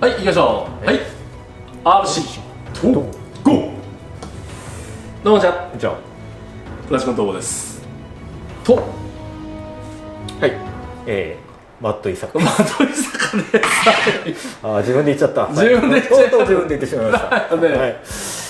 はい、行きましょう。はい、RC とゴー。どうもじゃじゃあラジコン東郷ですと、はい、マットイサカマトリ坂です。あ、自分で言っちゃった。自分で言っちゃった。とうとう自分で言ってしまいました。ね、はい、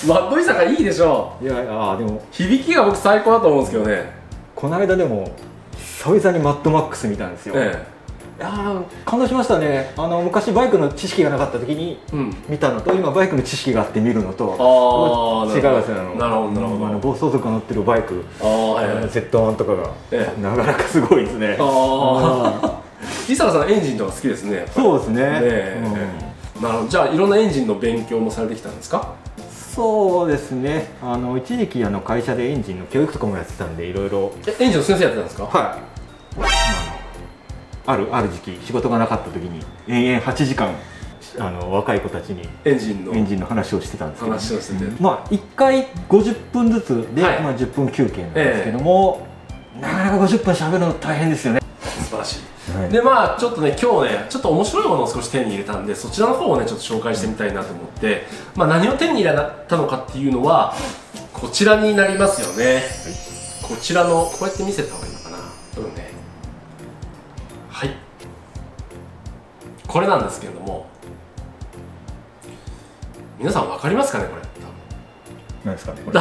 マットリ坂いいでしょいや、でも響きが僕最高だと思うんですけどね。この間でも久々にマッドマックス見たんですよ。いや感動しましたね。昔バイクの知識がなかった時に見たのと、今バイクの知識があって見るのと違うんですよ。なるほどなるほど。暴走族が乗ってるバイク、Z1 とかがなかなかすごいですね。伊坂さんエンジンとか好きですね。そうですね。なるほど。じゃあいろんなエンジンの勉強もされてきたんですか？そうですね。一時期会社でエンジンの教育とかもやってたんで、いろいろ。エンジンの先生やってたんですか？はい。ある時期仕事がなかった時に延々8時間若い子たちにエンジンの話をしてたんですけど、話をしてて、1回50分ずつで、10分休憩なんですけども、なかなか50分しゃべるの大変ですよね。素晴らしい。でちょっとね、今日ねちょっと面白いものを少し手に入れたんで、そちらの方をねちょっと紹介してみたいなと思って、何を手に入れたのかっていうのはこちらになりますよね。こちらの、こうやって見せた方がいいのかな。はい、これなんですけれども、皆さん分かりますかね、これ。何ですかね、これ。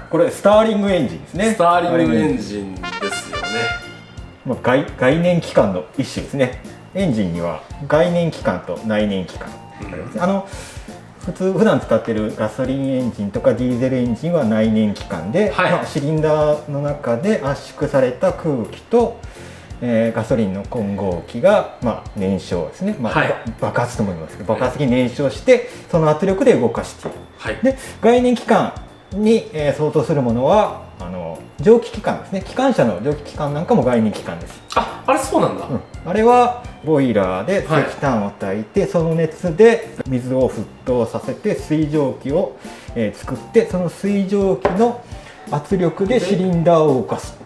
これスターリングエンジンですね。スターリングエンジンですよね。概念機関の一種ですね。エンジンには概念機関と内燃機関あります。普段使っているガソリンエンジンとかディーゼルエンジンは内燃機関で、シリンダーの中で圧縮された空気とガソリンの混合気が、燃焼ですね、爆発とも言いますけど、爆発的に燃焼してその圧力で動かしている、で概念機関に、相当するものは蒸気機関ですね。機関車の蒸気機関なんかも概念機関です。あれそうなんだ。あれはボイラーで石炭を焚いて、その熱で水を沸騰させて水蒸気を、作って、その水蒸気の圧力でシリンダーを動かす。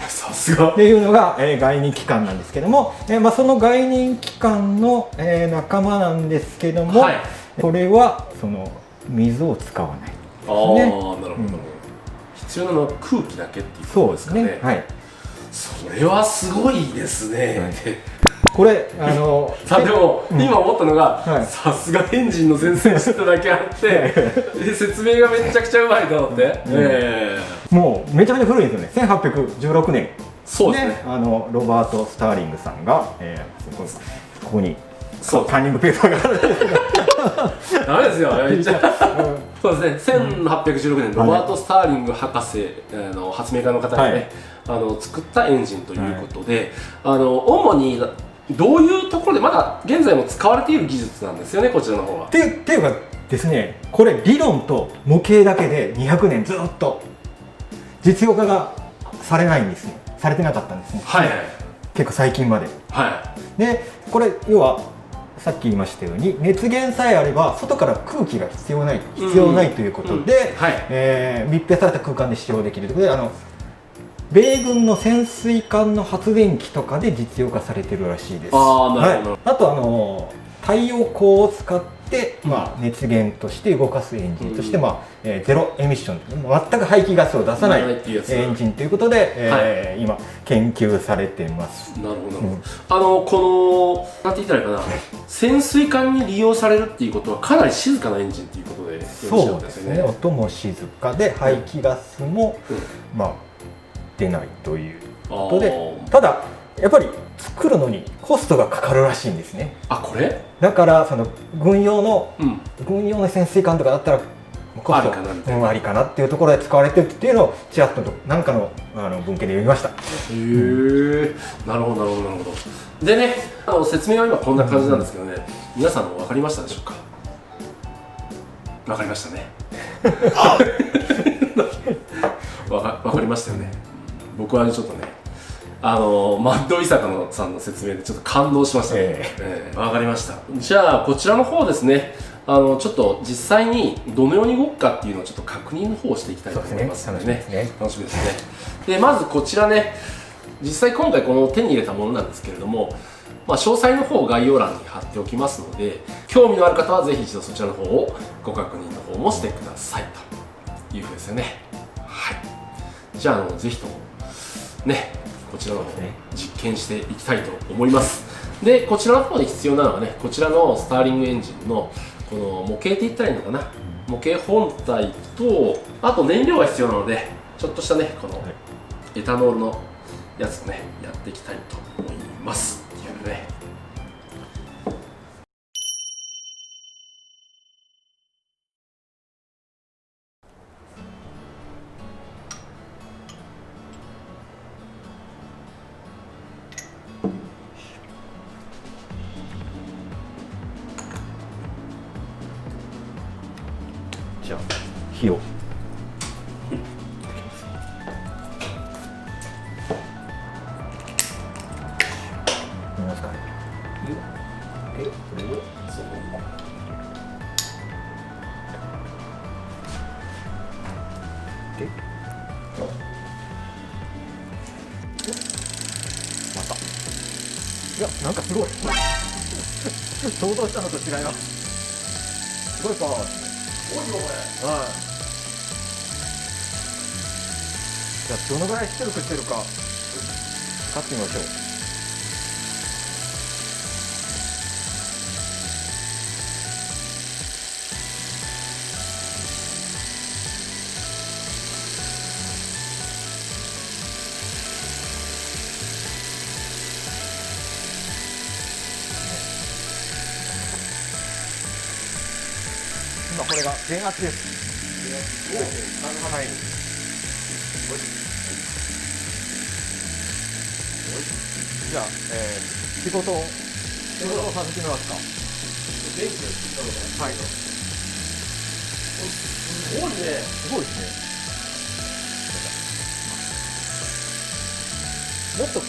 さすがっていうのが、概念機関なんですけども、その概念機関の、仲間なんですけども、これはその水を使わないですね。なるほど。必要なのは空気だけっていうことですかね。それはすごいですね。これでも今思ったのが、さすがエンジンの先生知っただけあって説明がめちゃくちゃうまいと思って、もうめちゃめちゃ古いんですよね。1816年。そうですね。ロバート・スターリングさんが、ここにターニングペーパーがあるんですけどダメですよ。そうですね。1816年ロバート・スターリング博士発明家の方がね、作ったエンジンということで、主にどういうところでまだ現在も使われている技術なんですよね、こちらの方は。っていうかですね、これ理論と模型だけで200年ずっと実用化がされないんですね。されてなかったんですね。結構最近まで。でこれ要はさっき言いましたように、熱源さえあれば外から空気が必要ないということで、密閉された空間で使用できるということで、米軍の潜水艦の発電機とかで実用化されてるらしいです。あと太陽光を使って、熱源として動かすエンジンとして、ゼロエミッション、全く排気ガスを出さないエンジンということで、今研究されてます。なるほど。このなんて言ったらいいかな、潜水艦に利用されるっていうことはかなり静かなエンジンっていうことでよろしいそうですね。音も静かで排気ガスも、出ないということで、ただやっぱり作るのにコストがかかるらしいんですね。これだからその軍用の潜水艦とかだったらコストありかなっていうところで使われてるっていうのをちらっと何かの文献で読みました。なるほど。でね、説明は今こんな感じなんですけどね、皆さんも分かりましたでしょうか？分かりましたね。分かりましたよね。僕はちょっとね、マッドイサカさんの説明でちょっと感動しましたね。わかりました。じゃあこちらの方ですね、ちょっと実際にどのように動くかっていうのをちょっと確認の方をしていきたいと思いますのでね、楽しみですね。でまずこちらね、実際今回この手に入れたものなんですけれども、詳細の方を概要欄に貼っておきますので、興味のある方はぜひ一度そちらの方をご確認の方もしてくださいというふうですよね。はい。じゃあぜひともね、こちらの方実験していきたいと思います。で、こちらの方で必要なのはね、こちらのスターリングエンジンのこの模型って言ったらいいのかな、模型本体と、あと燃料が必要なので、ちょっとしたね、このエタノールのやつをね、やっていきたいと思いますっていうね。じゃあ火を見ますかね。で、これをそこにで、また、いや、なんかすごい想像したのと違います。すごいパワーですね。すごいよこれ。はい。じゃあどのぐらい出力してるか測ってみましょう。今これが電圧です。はい。じゃあ、仕事をさせてみますか。電気をついたのが、はい。すごいね。すごいですね。もっと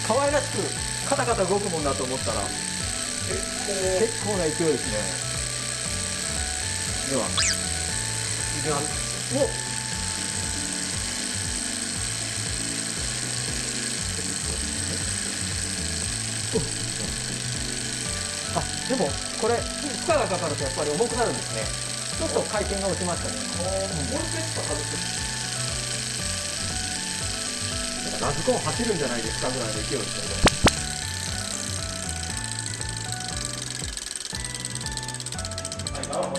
可愛らしくカタカタ動くもんだと思ったら結構な勢いですね。では、いきます。おっ、あ、でもこれ負荷がかかるとやっぱり重くなるんですね。ちょっと回転が落ちましたね。もう一回ちょっと外して。ラジコン走るんじゃないですかぐらいの勢いですよね。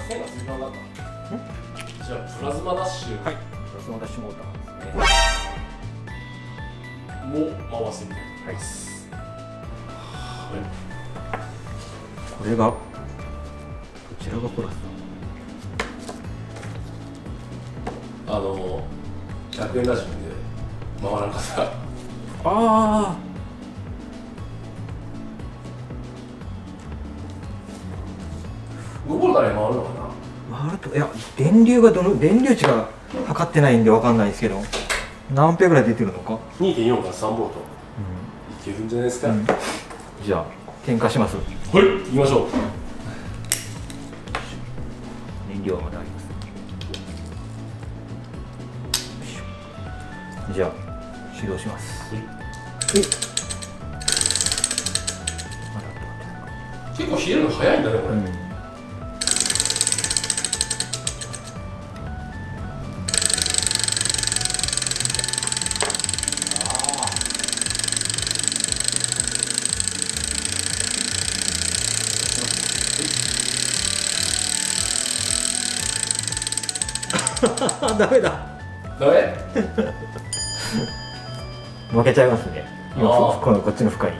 線がついたんだった。じゃあプラズマダッシュ、はい、プラズマダッシュモーターですね。も回してみたいと思います。はい。これがこちらがプラス。100円ラジオで回らんかった。ああ。どこから回るのかな。回ると、いや、電流値が測ってないんでわかんないですけど、何アンペアぐらい出てるのか。2.4 から3ボルト。いけるんじゃないですか。じゃあ点火します。はい、行きましょう。燃料まであります。じゃあ始動します。結構冷えるの早いんだねこれ。ダメだ。ダメ？負けちゃいますね。今こっちの負荷に。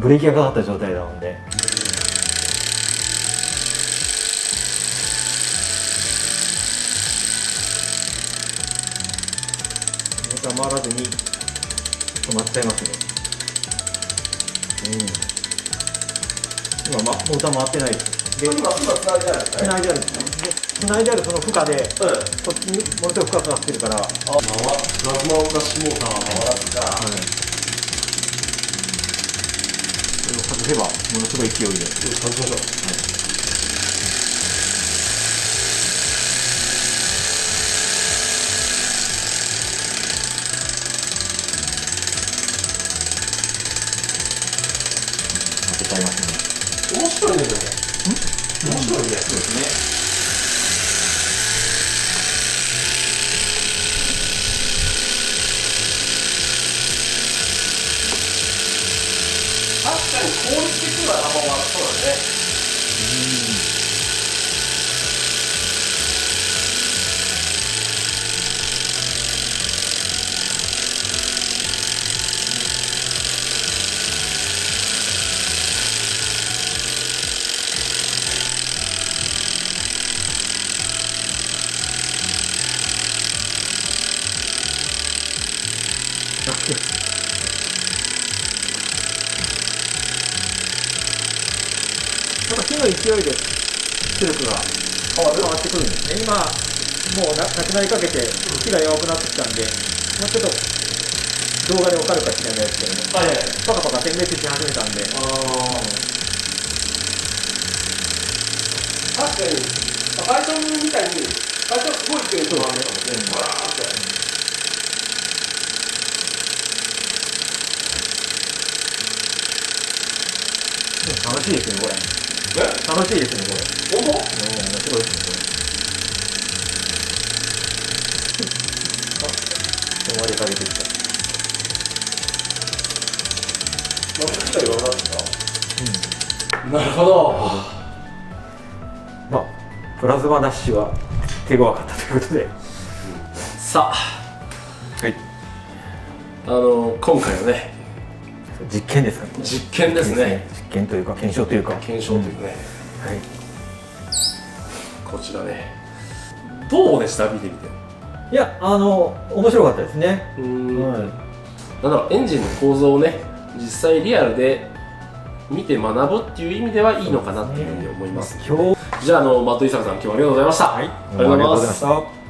ブレーキがかかった状態なので。モーター回らずに止まっちゃいますね。今モーター回ってないです。で、今つないであるね。つないである。つないであるその負荷で、こっちにものすごい負荷かかってるから。プラズマダッシュモーターは回らずか。これを外せばものすごい勢いで。外しましょう。使いますね。面白いね、でも。面白いね。そうですね。確かに効率的にはそうだね。なんか火の勢いで出力が変わってくるんですね。今もうなくなりかけて火が弱くなってきたんで、もうちょっと動画でわかるかしれないですけども、パカパカ点滅し始めたんで。確かにバイソンみたいにバイソンすごい勢いで回るのかもね。バラーって。楽しいですねこれ。楽しいですねこれ。本当？面白いですねこれ。あ、終わりかけてきた。なんか機械が分かってた。なるほど。まあプラズマダッシュは手強かったということで。さあ、はい。今回のね、実験ですかね。実験ですね。実験というか検証というか。検証というね。はい。こちらね。どうでした見てみて。いや面白かったですね。なんだろう、エンジンの構造をね実際リアルで見て学ぶっていう意味ではいいのかなっていうふうに思います。今日じゃあ松井さん今日はありがとうございました。はい。ありがとうございます。